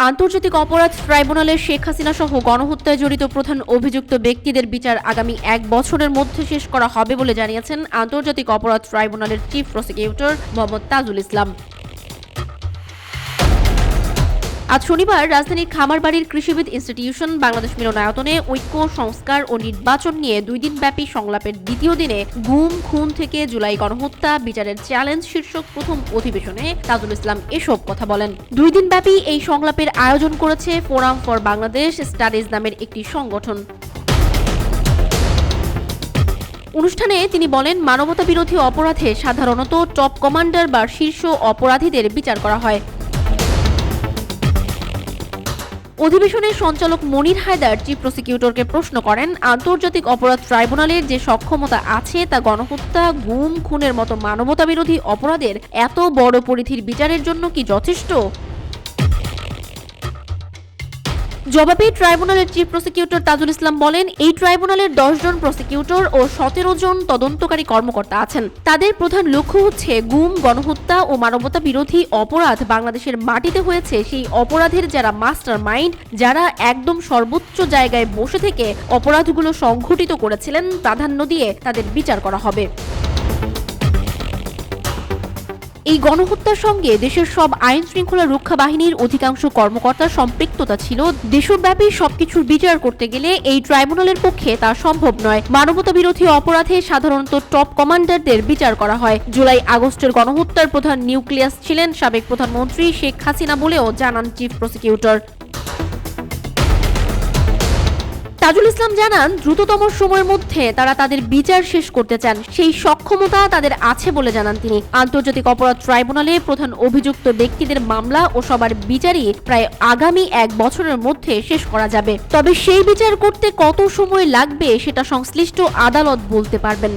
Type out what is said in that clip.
আন্তর্জাতিক অপরাধ ট্রাইব্যুনালে শেখ হাসিনা সহ গণহত্যায় জড়িত প্রধান অভিযুক্ত ব্যক্তিদের বিচার আগামী 1 বছরের মধ্যে শেষ করা হবে বলে জানিয়েছেন আন্তর্জাতিক অপরাধ ট্রাইব্যুনালের চিফ প্রসিকিউটর মোহাম্মদ তাজুল ইসলাম। আজ শনিবার রাজধানীর খামারবাড়ির কৃষিবিদ ইনস্টিটিউশন বাংলাদেশ মিলনায়তনে ঐক্য, সংস্কার ও নির্বাচন নিয়ে 2 দিনব্যাপী সংলাপের দ্বিতীয় দিনে গুম, খুন থেকে জুলাই গণহত্যা বিচারের চ্যালেঞ্জ শীর্ষক প্রথম অধিবেশনে তাজুল ইসলাম এসব কথা বলেন। 2 দিনব্যাপী এই সংলাপের আয়োজন করেছে ফোরাম ফর বাংলাদেশ স্টাডিজ নামের একটি সংগঠন। অনুষ্ঠানে তিনি বলেন, মানবতা বিরোধী অপরাধে সাধারণত টপ কমান্ডার বা শীর্ষ অপরাধীদের বিচার করা হয়। অধিবেশনের সঞ্চালক মনির হায়দার চিফ প্রসিকিউটরকে প্রশ্ন করেন, আন্তর্জাতিক অপরাধ ট্রাইব্যুনালের যে সক্ষমতা আছে তা গণহত্যা, গুম, খুনের মতো মানবতা বিরোধী অপরাধের এত বড় পরিধির বিচারের জন্য কি যথেষ্ট? জবাবে ট্রাইব্যুনালের চিফ প্রসিকিউটর তাজুল ইসলাম বলেন, এই ট্রাইব্যুনালের 10 জন প্রসিকিউটর ও 17 জন তদন্তকারী কর্মকর্তা আছেন। তাদের প্রধান লক্ষ্য হচ্ছে গুম, গণহত্যা ও মানবতা বিরোধী অপরাধ বাংলাদেশের মাটিতে হয়েছে সেই অপরাধের যারা মাস্টার মাইন্ড, যারা একদম সর্বোচ্চ জায়গায় বসে থেকে অপরাধগুলো সংঘটিত করেছিলেন, প্রাধান্য দিয়ে তাদের বিচার করা হবে। এই গণহত্যার সঙ্গে দেশের সব আইন শৃঙ্খলা রক্ষা বাহিনীর অধিকাংশ কর্মকর্তার সম্পৃক্ততা ছিল। দেশব্যাপী সবকিছুর বিচার করতে গেলে এই ট্রাইব্যুনালের পক্ষে তা সম্ভব নয়। মানবতা বিরোধী অপরাধে সাধারণত টপ কমান্ডারদের বিচার করা হয়। জুলাই আগস্টের গণহত্যার প্রধান নিউক্লিয়াস ছিলেন সাবেক প্রধানমন্ত্রী শেখ হাসিনা বলেও জানান চিফ প্রসিকিউটর। তাজুল ইসলাম জানান, দ্রুততম সময়ের মধ্যে তারা তাদের বিচার শেষ করতে চান, সেই সক্ষমতা তাদের আছে বলে জানান তিনি। আন্তর্জাতিক অপরাধ ট্রাইব্যুনালে প্রধান অভিযুক্ত ব্যক্তিদের মামলা ও সবার বিচারই প্রায় আগামী 1 বছরের মধ্যে শেষ করা যাবে। তবে সেই বিচার করতে কত সময় লাগবে সেটা সংশ্লিষ্ট আদালত বলতে পারবেন।